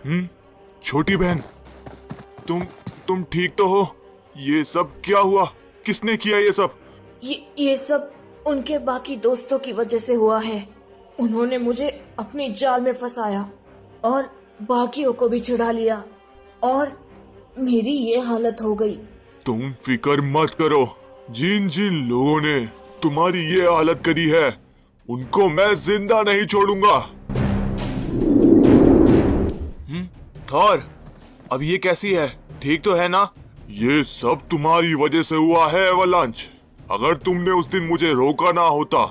छोटी बहन, तुम ठीक तो हो? ये सब क्या हुआ? किसने किया ये सब? ये सब उनके बाकी दोस्तों की वजह से हुआ है। उन्होंने मुझे अपनी जाल में फंसाया और बाकियों को भी छुड़ा लिया और मेरी ये हालत हो गई। तुम फिक्र मत करो। जिन जिन लोगों ने तुम्हारी ये हालत करी है उनको मैं जिंदा नहीं छोड़ूंगा। थॉर, अब ये कैसी है? ठीक तो है ना? ये सब तुम्हारी वजह से हुआ है एवलांच। अगर तुमने उस दिन मुझे रोका ना होता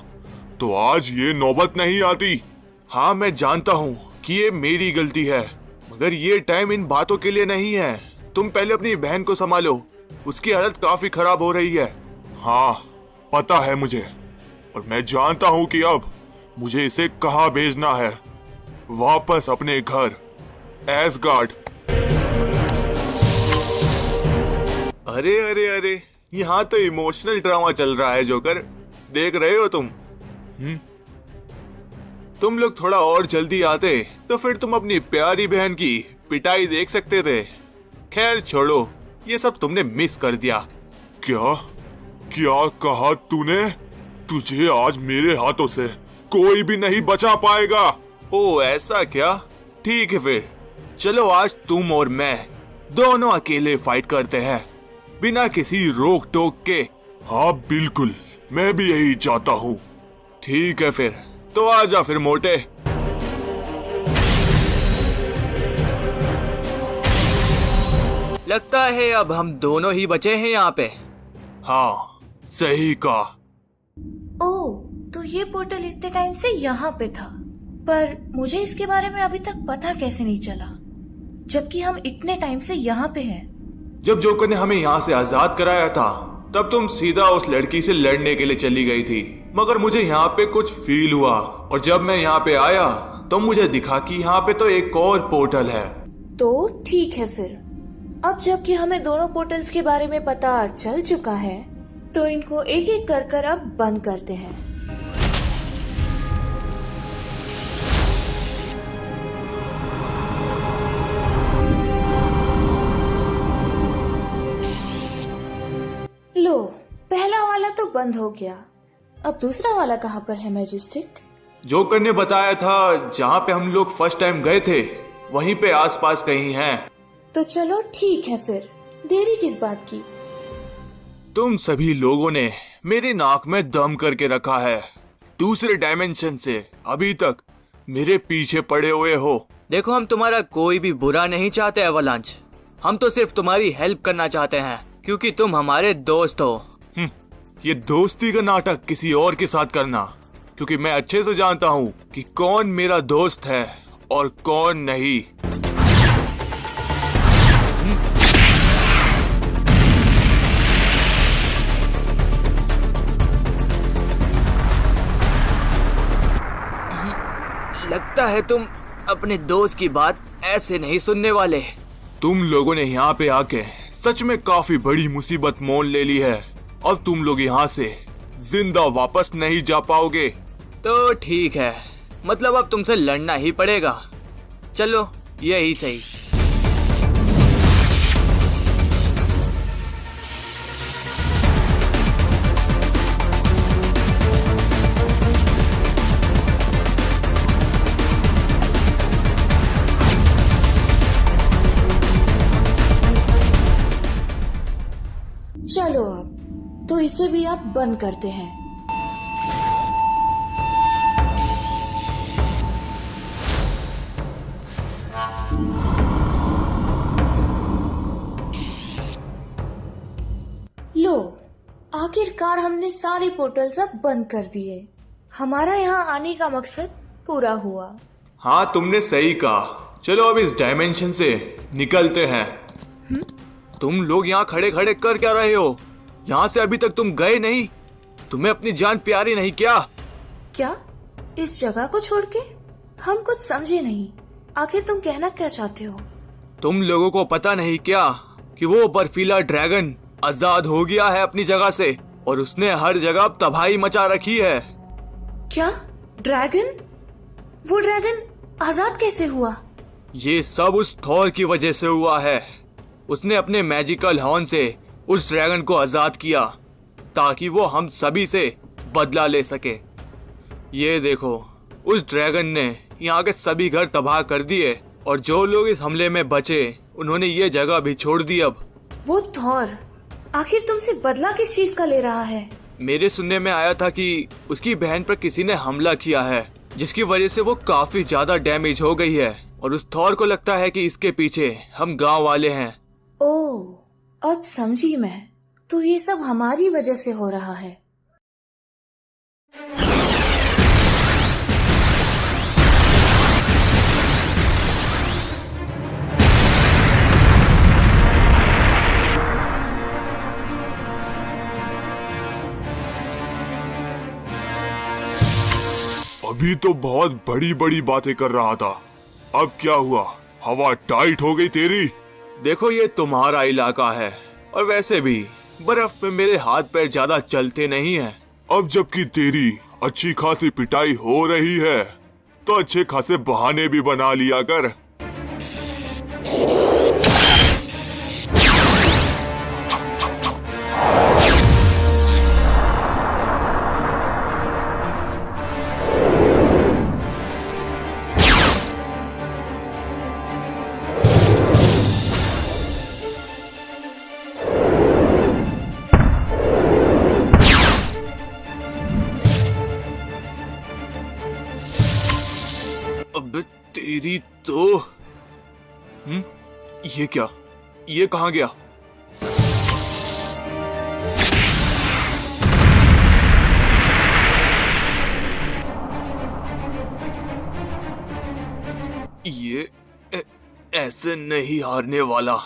तो आज ये नौबत नहीं आती। हाँ, मैं जानता हूँ कि ये मेरी गलती है, मगर ये टाइम इन बातों के लिए नहीं है। तुम पहले अपनी बहन को संभालो, उसकी हालत काफी खराब हो रही है। हाँ, पता है मुझे, और मैं जानता हूँ कि अब मुझे इसे कहाँ भेजना है। वापस अपने घर, एसगार्ड। अरे अरे अरे, यहाँ तो इमोशनल ड्रामा चल रहा है जोकर, देख रहे हो तुम? तुम लोग थोड़ा और जल्दी आते तो फिर तुम अपनी प्यारी बहन की पिटाई देख सकते थे। खैर छोड़ो, ये सब तुमने मिस कर दिया। क्या क्या कहा तूने? तुझे आज मेरे हाथों से कोई भी नहीं बचा पाएगा। ओ ऐसा क्या? ठीक है फिर चलो, आज तुम और मैं दोनों अकेले फाइट करते हैं, बिना किसी रोक टोक के। हाँ बिल्कुल, मैं भी यही चाहता हूँ। ठीक है फिर, तो आजा फिर मोटे। लगता है अब हम दोनों ही बचे हैं यहाँ पे। हाँ सही कहा। ओह, तो ये पोर्टल इतने टाइम से यहाँ पे था, पर मुझे इसके बारे में अभी तक पता कैसे नहीं चला, जबकि हम इतने टाइम से यहाँ पे हैं। जब जोकर ने हमें यहाँ से आजाद कराया था तब तुम सीधा उस लड़की से लड़ने के लिए चली गई थी, मगर मुझे यहाँ पे कुछ फील हुआ और जब मैं यहाँ पे आया तो मुझे दिखा कि यहाँ पे तो एक और पोर्टल है। तो ठीक है फिर, अब जबकि हमें दोनों पोर्टल्स के बारे में पता चल चुका है तो इनको एक एक कर अब बंद करते हैं। लो, पहला वाला तो बंद हो गया, अब दूसरा वाला कहाँ पर है मैजेस्टिक? जोकर ने बताया था जहाँ पे हम लोग फर्स्ट टाइम गए थे वहीं पे आसपास कहीं है। तो चलो ठीक है फिर, देरी किस बात की? तुम सभी लोगों ने मेरी नाक में दम करके रखा है। दूसरे डायमेंशन से अभी तक मेरे पीछे पड़े हुए हो। देखो, हम तुम्हारा कोई भी बुरा नहीं चाहते एवलांच, हम तो सिर्फ तुम्हारी हेल्प करना चाहते हैं क्योंकि तुम हमारे दोस्त हो। ये दोस्ती का नाटक किसी और के साथ करना, क्योंकि मैं अच्छे से जानता हूँ कि कौन मेरा दोस्त है और कौन नहीं। लगता है तुम अपने दोस्त की बात ऐसे नहीं सुनने वाले। तुम लोगों ने यहाँ पे आके सच में काफी बड़ी मुसीबत मोल ले ली है। अब तुम लोग यहाँ से जिंदा वापस नहीं जा पाओगे। तो ठीक है, मतलब अब तुमसे लड़ना ही पड़ेगा। चलो यही सही। चलो अब तो इसे भी आप बंद करते हैं। लो, आखिरकार हमने सारे पोर्टल्स अब बंद कर दिए। हमारा यहाँ आने का मकसद पूरा हुआ। हाँ तुमने सही कहा। चलो अब इस डायमेंशन से निकलते हैं। तुम लोग यहाँ खड़े खड़े कर क्या रहे हो? यहाँ से अभी तक तुम गए नहीं? तुम्हें अपनी जान प्यारी नहीं क्या? क्या इस जगह को छोड़ के? हम कुछ समझे नहीं, आखिर तुम कहना क्या चाहते हो? तुम लोगों को पता नहीं क्या कि वो बर्फीला ड्रैगन आजाद हो गया है अपनी जगह से और उसने हर जगह तबाही मचा रखी है। क्या ड्रैगन? वो ड्रैगन आजाद कैसे हुआ? ये सब उस थॉर की वजह से हुआ है। उसने अपने मैजिकल हॉर्न से उस ड्रैगन को आजाद किया ताकि वो हम सभी से बदला ले सके। ये देखो, उस ड्रैगन ने यहाँ के सभी घर तबाह कर दिए और जो लोग इस हमले में बचे उन्होंने ये जगह भी छोड़ दी। अब वो थॉर आखिर तुमसे बदला किस चीज का ले रहा है? मेरे सुनने में आया था कि उसकी बहन पर किसी ने हमला किया है जिसकी वजह से वो काफी ज्यादा डैमेज हो गई है और उस थॉर को लगता है कि इसके पीछे हम गांव वाले हैं। ओह, अब समझी मैं। तो ये सब हमारी वजह से हो रहा है। अभी तो बहुत बड़ी बड़ी बातें कर रहा था, अब क्या हुआ? हवा टाइट हो गई तेरी? देखो, ये तुम्हारा इलाका है और वैसे भी बर्फ में मेरे हाथ पैर ज्यादा चलते नहीं हैं। अब जबकि तेरी अच्छी खासी पिटाई हो रही है तो अच्छे खासे बहाने भी बना लिया कर। अब तेरी तो ये क्या? ये कहाँ गया? ये ऐसे नहीं हारने वाला।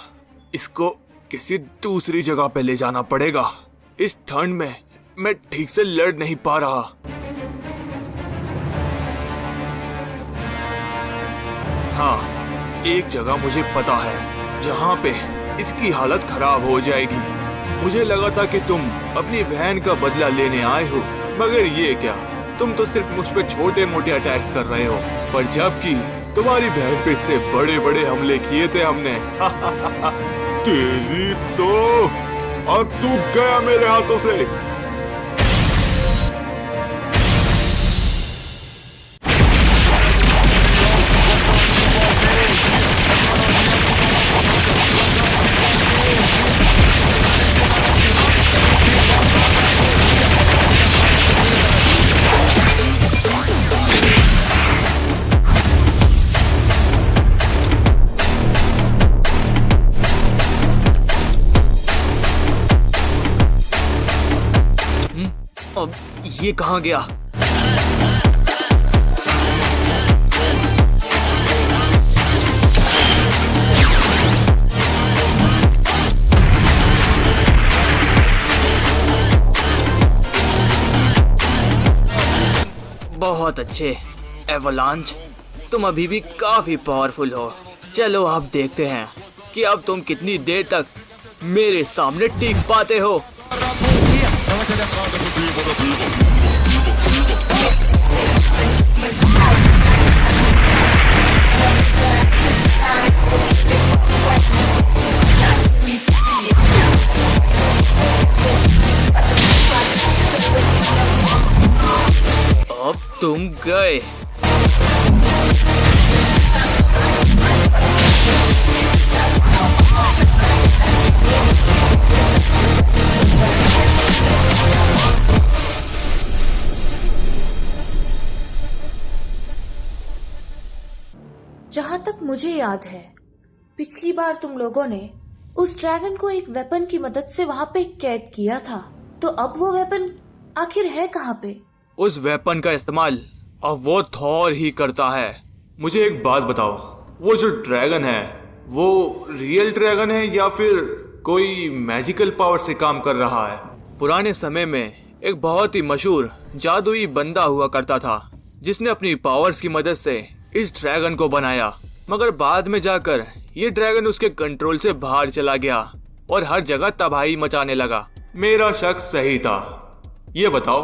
इसको किसी दूसरी जगह पे ले जाना पड़ेगा। इस ठंड में मैं ठीक से लड़ नहीं पा रहा। हाँ, एक जगह मुझे पता है जहाँ पे इसकी हालत खराब हो जाएगी। मुझे लगा था कि तुम अपनी बहन का बदला लेने आए हो, मगर ये क्या, तुम तो सिर्फ मुझ पे छोटे मोटे अटैक्स कर रहे हो, पर जबकि तुम्हारी बहन पे से बड़े बड़े हमले किए थे हमने। तेरी तो अब तू गया मेरे हाथों से। अब ये कहाँ गया? बहुत अच्छे एवलांच, तुम अभी भी काफी पावरफुल हो। चलो अब देखते हैं कि अब तुम कितनी देर तक मेरे सामने टिक पाते हो। अब तुम गए। जहां तक मुझे याद है, पिछली बार तुम लोगों ने उस ड्रैगन को एक वेपन की मदद से वहां पे कैद किया था, तो अब वो वेपन आखिर है कहां पे? उस वेपन का इस्तेमाल अब वो थॉर ही करता है। मुझे एक बात बताओ, वो जो ड्रैगन है वो रियल ड्रैगन है या फिर कोई मैजिकल पावर से काम कर रहा है? पुराने समय में एक बहुत ही मशहूर जादुई बंदा हुआ करता था जिसने अपनी पावर्स की मदद से इस ड्रैगन को बनाया, मगर बाद में जाकर ये ड्रैगन उसके कंट्रोल से बाहर चला गया और हर जगह तबाही मचाने लगा। मेरा शक सही था। ये बताओ,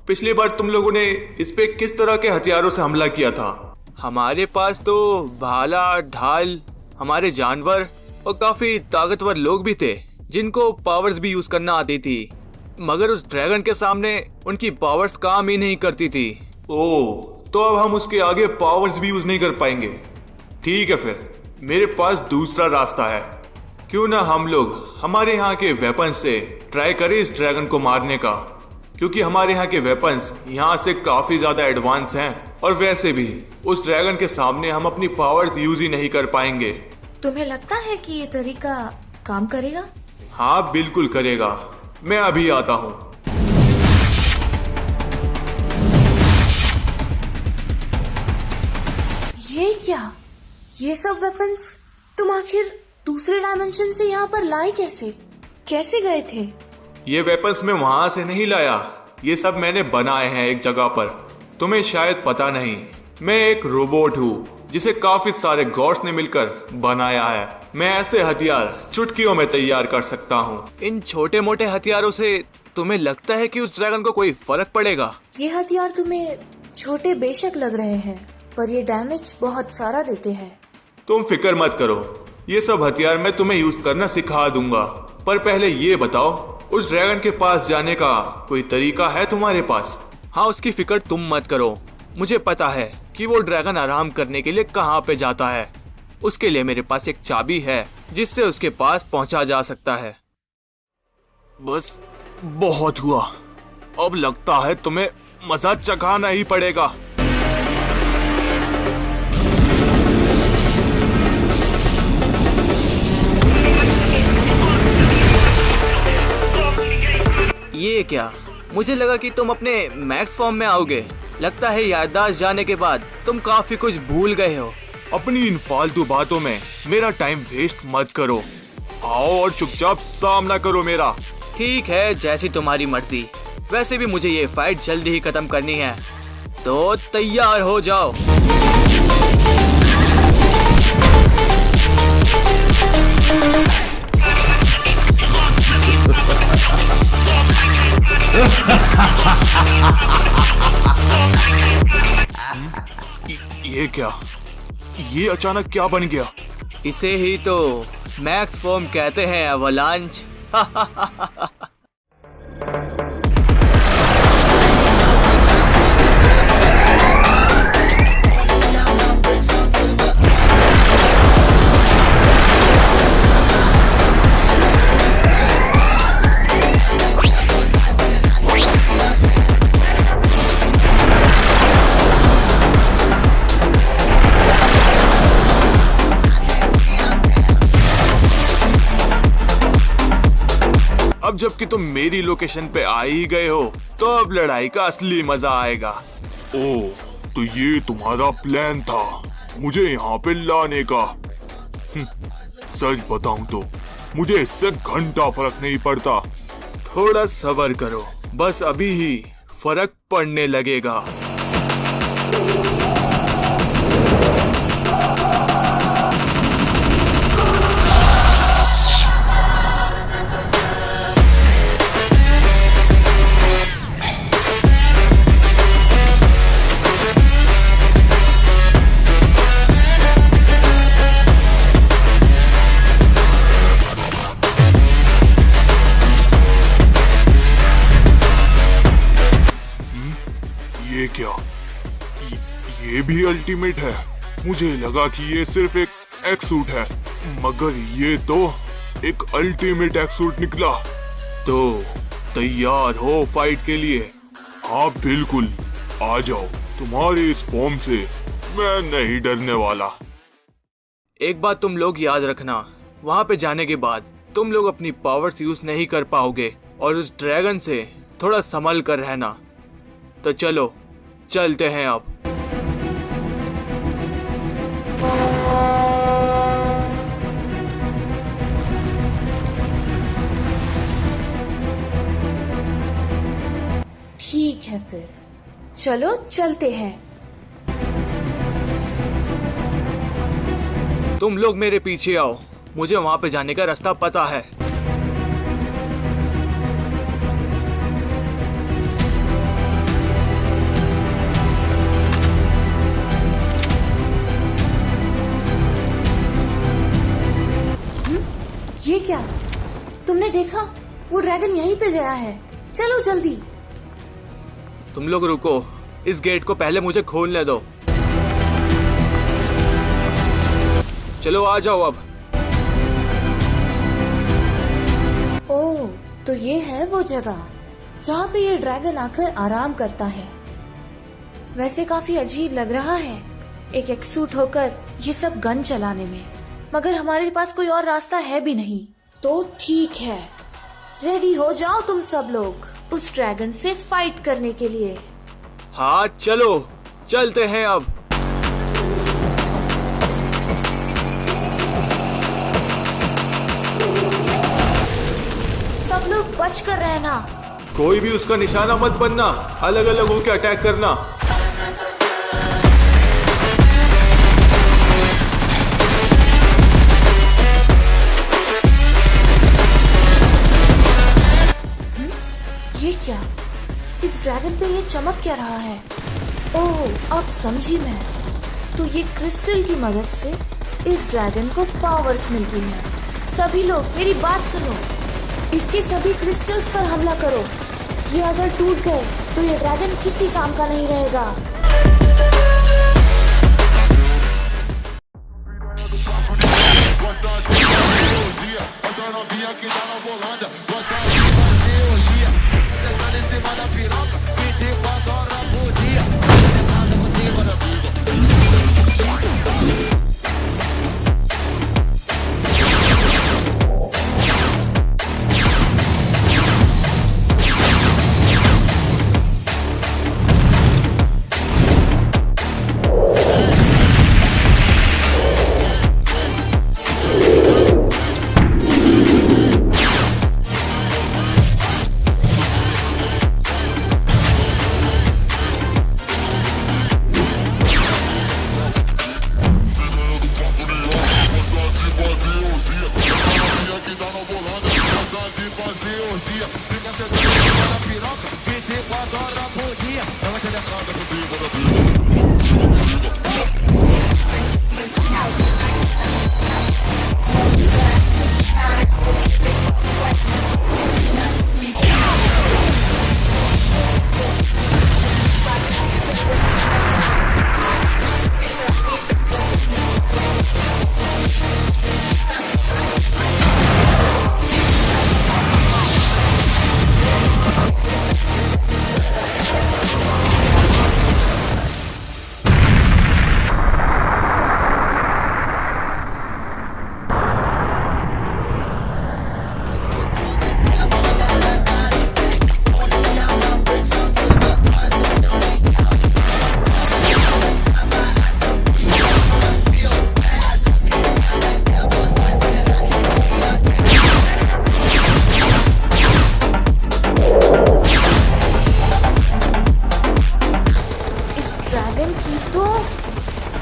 पिछली बार तुम लोगों ने इस पे किस तरह के हथियारों से हमला किया था? हमारे पास तो भाला ढाल, हमारे जानवर और काफी ताकतवर लोग भी थे जिनको पावर्स भी यूज करना आती थी, मगर उस ड्रैगन के सामने उनकी पावर्स काम ही नहीं करती थी। ओह, तो अब हम उसके आगे पावर्स भी यूज नहीं कर पाएंगे। ठीक है, फिर मेरे पास दूसरा रास्ता है। क्यों ना हम लोग हमारे यहाँ के वेपन्स से ट्राई करें इस ड्रैगन को मारने का, क्योंकि हमारे यहाँ के वेपन्स यहाँ से काफी ज्यादा एडवांस हैं और वैसे भी उस ड्रैगन के सामने हम अपनी पावर्स यूज ही नहीं कर पाएंगे। तुम्हें लगता है कि ये तरीका काम करेगा? हाँ, बिल्कुल करेगा। मैं अभी आता हूँ। ये क्या? ये सब वेपन्स तुम आखिर दूसरे डायमेंशन से यहाँ पर लाए कैसे गए थे? ये वेपन्स मैं वहां से नहीं लाया, ये सब मैंने बनाए हैं एक जगह पर। तुम्हें शायद पता नहीं, मैं एक रोबोट हूँ जिसे काफी सारे गॉड्स ने मिलकर बनाया है। मैं ऐसे हथियार चुटकियों में तैयार कर सकता हूँ। इन छोटे मोटे हथियारों से तुम्हें लगता है कि उस ड्रैगन को कोई फर्क पड़ेगा? ये हथियार तुम्हें छोटे बेशक लग रहे हैं, पर ये डैमेज बहुत सारा देते हैं। तुम फिक्र मत करो, ये सब हथियार मैं तुम्हें यूज करना सिखा दूंगा। पर पहले ये बताओ, उस ड्रैगन के पास जाने का कोई तरीका है तुम्हारे पास? हाँ, उसकी फिक्र तुम मत करो। मुझे पता है कि वो ड्रैगन आराम करने के लिए कहाँ पे जाता है। उसके लिए मेरे पास एक चाबी है जिससे उसके पास पहुंचा जा सकता है। बस बहुत हुआ, अब लगता है तुम्हें मजा चखाना ही पड़ेगा। ये क्या? मुझे लगा कि तुम अपने मैक्स फॉर्म में आओगे। लगता है याददाश्त जाने के बाद तुम काफी कुछ भूल गए हो। अपनी इन फालतू बातों में मेरा टाइम वेस्ट मत करो। आओ और चुपचाप सामना करो मेरा। ठीक है, जैसी तुम्हारी मर्जी। वैसे भी मुझे ये फाइट जल्दी ही खत्म करनी है, तो तैयार हो जाओ। ये क्या? ये अचानक क्या बन गया? इसे ही तो मैक्स फॉर्म कहते हैं, अवलांच। अब जबकि तुम मेरी लोकेशन पे आ ही गए हो, तो अब लड़ाई का असली मजा आएगा। ओह, तो ये तुम्हारा प्लान था मुझे यहाँ पे लाने का? सच बताऊं तो मुझे इससे घंटा फर्क नहीं पड़ता। थोड़ा सब्र करो, बस अभी ही फर्क पड़ने लगेगा। ये क्या? ये भी अल्टीमेट है? मुझे लगा कि ये सिर्फ एक एक्सूट है, मगर ये तो एक अल्टीमेट एक्सूट निकला। तो तैयार हो फाइट के लिए? हाँ बिल्कुल, आ जाओ। तुम्हारी इस फॉर्म से मैं नहीं डरने वाला। एक बात तुम लोग याद रखना, वहां पे जाने के बाद तुम लोग अपनी पावर्स यूज नहीं कर पाओगे और उस ड्रैगन से थोड़ा संभल कर रहना। तो चलो चलते हैं अब। ठीक है, फिर चलो चलते हैं। तुम लोग मेरे पीछे आओ, मुझे वहां पे जाने का रास्ता पता है। देखा, वो ड्रैगन यहीं पे गया है। चलो जल्दी। तुम लोग रुको, इस गेट को पहले मुझे खोलने दो। चलो आ जाओ अब। ओह, तो ये है वो जगह जहाँ पे ये ड्रैगन आकर आराम करता है। वैसे काफी अजीब लग रहा है एक एक्सूट होकर ये सब गन चलाने में, मगर हमारे पास कोई और रास्ता है भी नहीं। तो ठीक है, रेडी हो जाओ तुम सब लोग उस ड्रैगन से फाइट करने के लिए। हाँ चलो, चलते हैं अब। सब लोग बच कर रहना। कोई भी उसका निशाना मत बनना, अलग अलग होकर अटैक करना। ये क्या? इस ड्रैगन पे ये चमक क्या रहा है? ओह, अब समझी मैं। तो ये क्रिस्टल की मदद से इस ड्रैगन को पावर्स मिलती हैं। सभी लोग मेरी बात सुनो, इसके सभी क्रिस्टल्स पर हमला करो। ये अगर टूट गए तो ये ड्रैगन किसी काम का नहीं रहेगा।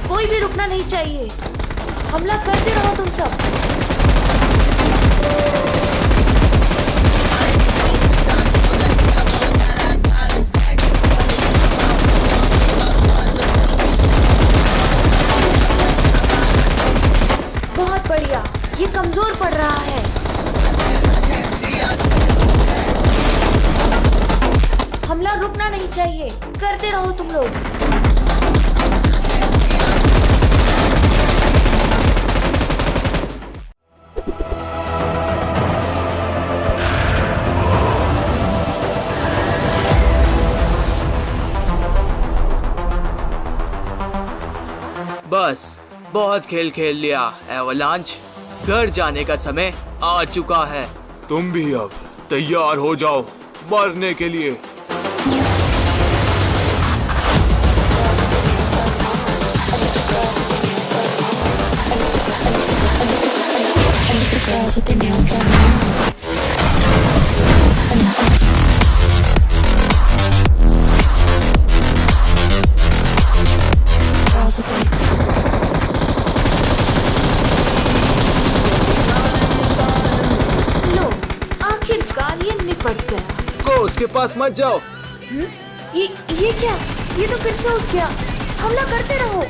कोई भी रुकना नहीं चाहिए। हमला करते रहो तुम सब। बहुत बढ़िया, ये कमजोर पड़ रहा है। हमला रुकना नहीं चाहिए, करते रहो तुम लोग। बस बहुत खेल खेल लिया एवलांच, घर जाने का समय आ चुका है। तुम भी अब तैयार हो जाओ मरने के लिए। उसके पास मत जाओ। ये क्या? ये तो फिर से उठ गया। हमला करते रहो।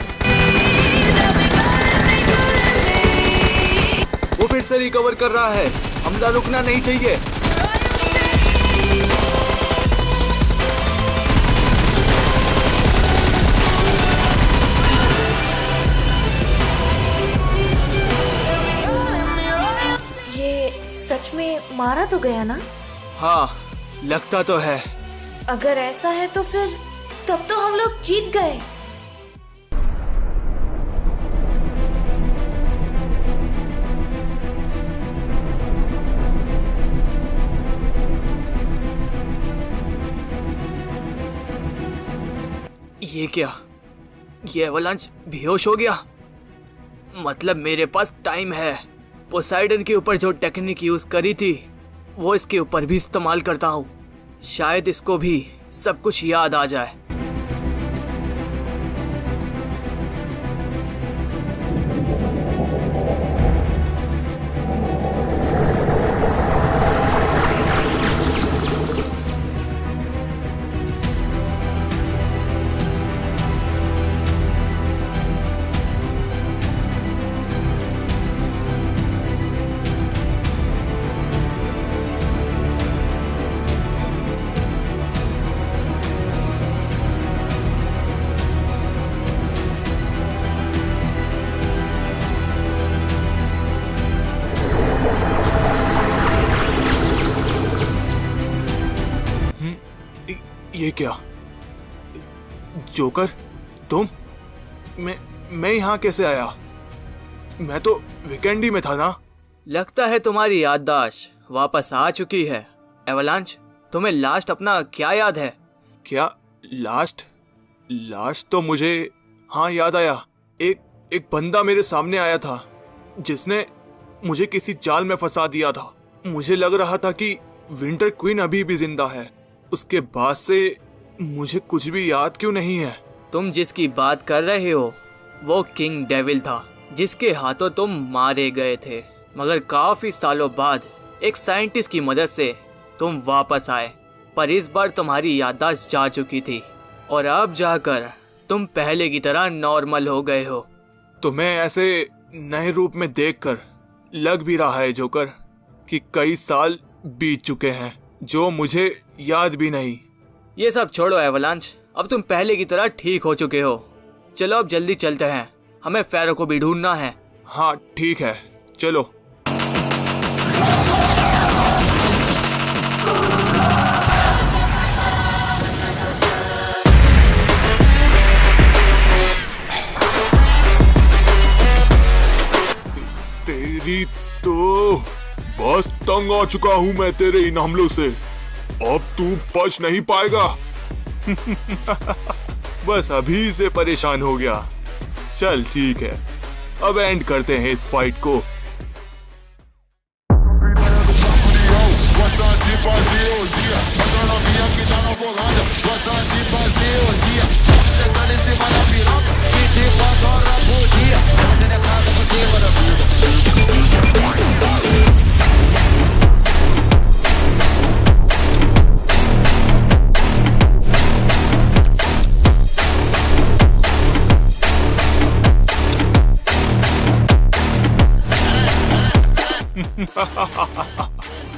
वो फिर से रिकवर कर रहा है। हमला रुकना नहीं चाहिए। ये सच में मारा तो गया ना? हाँ, लगता तो है। अगर ऐसा है तो फिर तब तो हम लोग जीत गए। ये क्या? ये एवलांच बेहोश हो गया? मतलब मेरे पास टाइम है। पोसाइडन के ऊपर जो टेक्निक यूज करी थी वो इसके ऊपर भी इस्तेमाल करता हूँ। शायद इसको भी सब कुछ याद आ जाए। ये क्या? जोकर, तुम? मैं यहाँ कैसे आया? मैं तो वीकेंड ही में था ना। लगता है तुम्हारी याददाश्त वापस आ चुकी है। एवलांच, तुम्हें लास्ट अपना क्या याद है? क्या लास्ट तो मुझे हाँ याद आया। एक बंदा मेरे सामने आया था जिसने मुझे किसी जाल में फंसा दिया था। मुझे लग रहा था कि विंटर क्वीन अभी भी जिंदा है। उसके बाद से मुझे कुछ भी याद क्यों नहीं है? तुम जिसकी बात कर रहे हो वो किंग डेविल था, जिसके हाथों तुम मारे गए थे। मगर काफी सालों बाद एक साइंटिस्ट की मदद से तुम वापस आए, पर इस बार तुम्हारी याददाश्त जा चुकी थी और अब जाकर तुम पहले की तरह नॉर्मल हो गए हो। तुम्हें ऐसे नए रूप में देखकर लग भी रहा है जोकर कि कई साल बीत चुके हैं जो मुझे याद भी नहीं। ये सब छोड़ो एवलांच, अब तुम पहले की तरह ठीक हो चुके हो। चलो अब जल्दी चलते हैं, हमें फेरो को भी ढूंढना है। हाँ ठीक है, चलो। तेरी तो बस तंग आ चुका हूं मैं तेरे इन हमलों से। अब तू बच नहीं पाएगा। बस अभी से परेशान हो गया। चल ठीक है, अब एंड करते हैं इस फाइट को।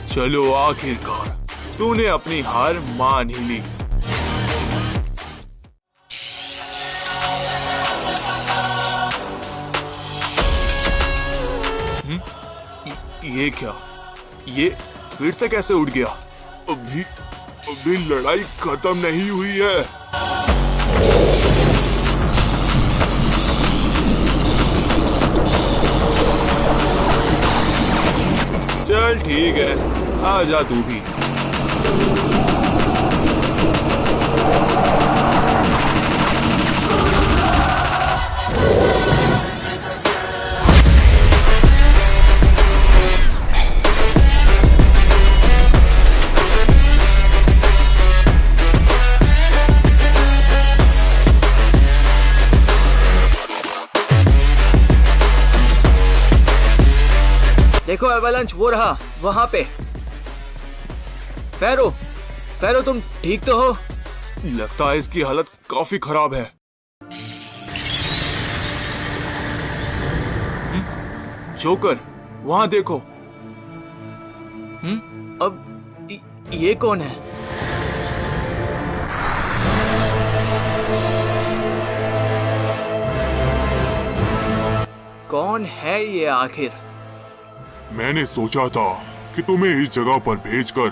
चलो आखिरकार तूने अपनी हार मान ही ली। ये क्या? ये फिर से कैसे उड़ गया? अभी लड़ाई खत्म नहीं हुई है। चल ठीक है, आ जा तू भी। देखो एवलांच, वो रहा वहां पे। फेरो तुम ठीक तो हो? लगता है इसकी हालत काफी खराब है। जोकर, वहां देखो। अब ये कौन है? कौन है ये आखिर? मैंने सोचा था कि तुम्हें इस जगह पर भेजकर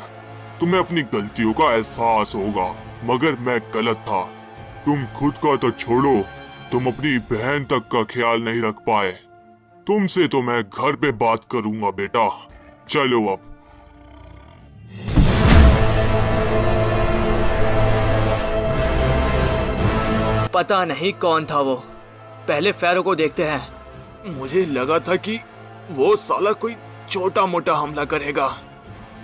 तुम्हें अपनी गलतियों का एहसास होगा, मगर मैं गलत था। तुम खुद का तो छोड़ो, तुम अपनी बहन तक का ख्याल नहीं रख पाए। तुमसे तो मैं घर पे बात करूंगा बेटा। चलो अब। पता नहीं कौन था वो, पहले फैरो को देखते हैं। मुझे लगा था कि वो साला कोई छोटा मोटा हमला करेगा,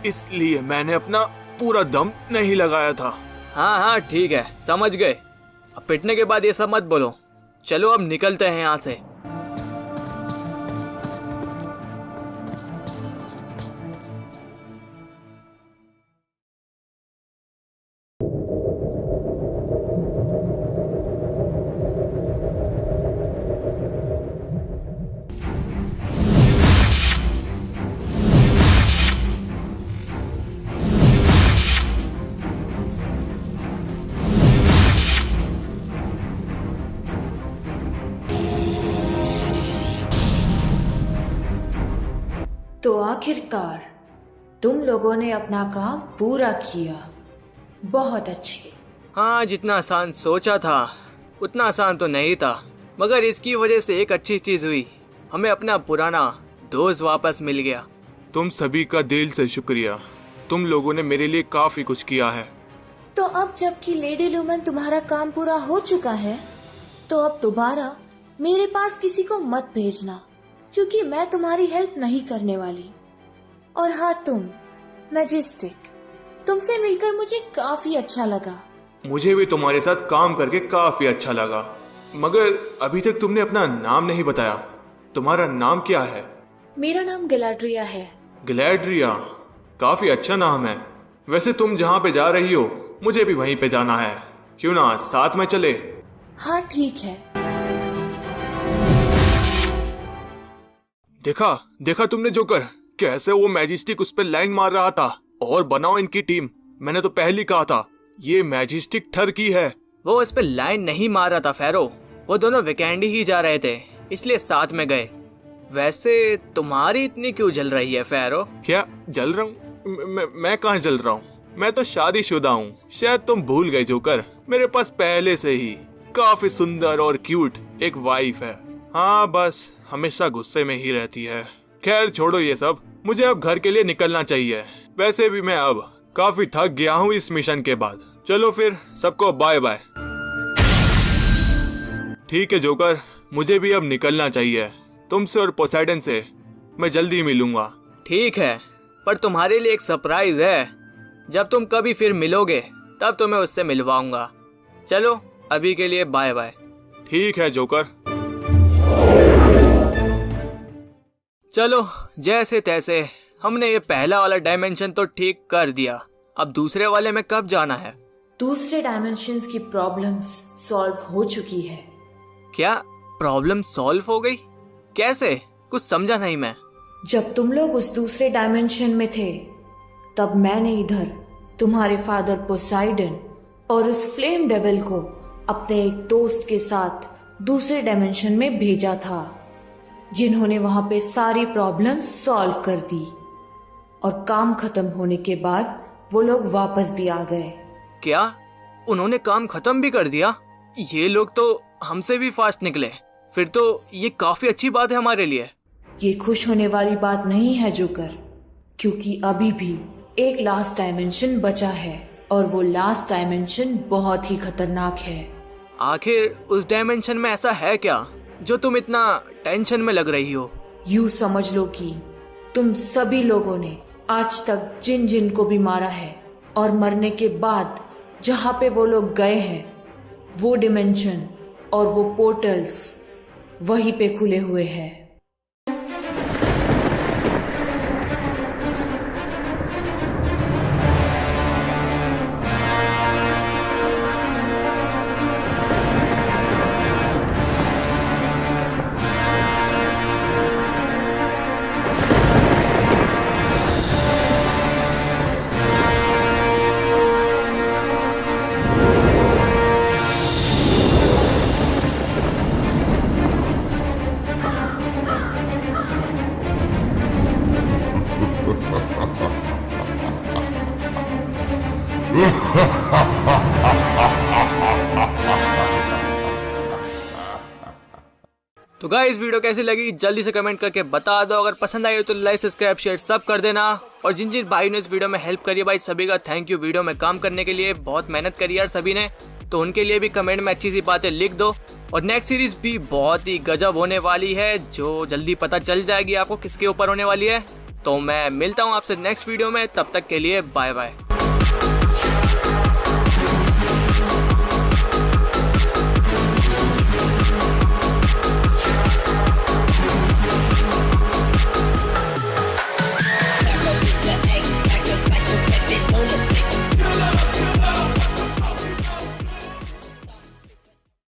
इसलिए मैंने अपना पूरा दम नहीं लगाया था। हाँ हाँ ठीक है, समझ गए। अब पिटने के बाद ये सब मत बोलो। चलो अब निकलते हैं यहाँ से। तो आखिरकार तुम लोगों ने अपना काम पूरा किया। बहुत अच्छे। हाँ, जितना आसान सोचा था उतना आसान तो नहीं था, मगर इसकी वजह से एक अच्छी चीज हुई। हमें अपना पुराना दोस्त वापस मिल गया। तुम सभी का दिल से शुक्रिया। तुम लोगों ने मेरे लिए काफी कुछ किया है। तो अब जबकि लेडी लूमन तुम्हारा काम पूरा हो चुका है, तो अब दोबारा मेरे पास किसी को मत भेजना, क्योंकि मैं तुम्हारी हेल्प नहीं करने वाली। और हाँ, तुम मैजेस्टिक, तुमसे मिलकर मुझे काफी अच्छा लगा। मुझे भी तुम्हारे साथ काम करके काफी अच्छा लगा, मगर अभी तक तुमने अपना नाम नहीं बताया। तुम्हारा नाम क्या है? मेरा नाम गैलाड्रिया है। ग्लैड्रिया, काफी अच्छा नाम है। वैसे तुम जहाँ पे जा रही हो मुझे भी वहीं पे जाना है, क्यों ना साथ में चले? हाँ ठीक है। देखा देखा तुमने जोकर, कैसे वो मैजिस्टिक उस पे लाइन मार रहा था। और बनाओ इनकी टीम। मैंने तो पहले कहा था ये मैजिस्टिक ठर की है। वो उस पे लाइन नहीं मार रहा था फैरो, वो दोनों वीकेंड ही जा रहे थे, इसलिए साथ में गए। वैसे तुम्हारी इतनी क्यों जल रही है फैरो? क्या जल रहा हूँ? मैं कहाँ जल रहा हूँ? मैं तो शादीशुदा हूँ। शायद तुम भूल गए जोकर, मेरे पास पहले से ही काफी सुंदर और क्यूट एक वाइफ है। हाँ, बस हमेशा गुस्से में ही रहती है। खैर छोड़ो ये सब, मुझे अब घर के लिए निकलना चाहिए। वैसे भी मैं अब काफी थक गया हूँ इस मिशन के बाद। चलो फिर सबको बाय बाय। ठीक है जोकर, मुझे भी अब निकलना चाहिए। तुमसे और पोसाइडन से मैं जल्दी मिलूंगा। ठीक है, पर तुम्हारे लिए एक सरप्राइज है। जब तुम कभी फिर मिलोगे तब तुम्हें उससे मिलवाऊंगा। चलो अभी के लिए बाय बाय। ठीक है जोकर। चलो जैसे तैसे हमने ये पहला वाला डायमेंशन तो ठीक कर दिया। अब दूसरे वाले में कब जाना है? दूसरे डायमेंशंस की प्रॉब्लम्स सॉल्व हो चुकी है। क्या प्रॉब्लम सॉल्व हो गई? कैसे? कुछ समझा नहीं मैं। जब तुम लोग उस दूसरे डायमेंशन में थे, तब मैंने इधर तुम्हारे फादर पोसाइडन और उस फ्लेम डेविल को अपने एक दोस्त के साथ दूसरे डायमेंशन में भेजा था, जिन्होंने वहां पे सारी प्रॉब्लम सॉल्व कर दी। और काम खत्म होने के बाद वो लोग वापस भी आ गए। क्या उन्होंने काम खत्म भी कर दिया? ये लोग तो हमसे भी फास्ट निकले। फिर तो ये काफी अच्छी बात है हमारे लिए। ये खुश होने वाली बात नहीं है जोकर, क्योंकि अभी भी एक लास्ट डायमेंशन बचा है, और वो लास्ट डायमेंशन बहुत ही खतरनाक है। आखिर उस डायमेंशन में ऐसा है क्या जो तुम इतना टेंशन में लग रही हो? यूं समझ लो कि तुम सभी लोगों ने आज तक जिन जिन को भी मारा है, और मरने के बाद जहां पे वो लोग गए हैं, वो डिमेंशन और वो पोर्टल्स वहीं पे खुले हुए हैं। तो गाइस वीडियो कैसी लगी जल्दी से कमेंट करके बता दो। अगर पसंद आई हो तो लाइक सब्सक्राइब शेयर सब कर देना। और जिन जिन भाई ने इस वीडियो में हेल्प करी है भाई सभी का थैंक यू। वीडियो में काम करने के लिए बहुत मेहनत करी यार सभी ने, तो उनके लिए भी कमेंट में अच्छी सी बातें लिख दो। और नेक्स्ट सीरीज भी बहुत ही गजब होने वाली है, जो जल्दी पता चल जाएगी आपको किसके ऊपर होने वाली है। तो मैं मिलता हूँ आपसे नेक्स्ट वीडियो में, तब तक के लिए बाय बाय।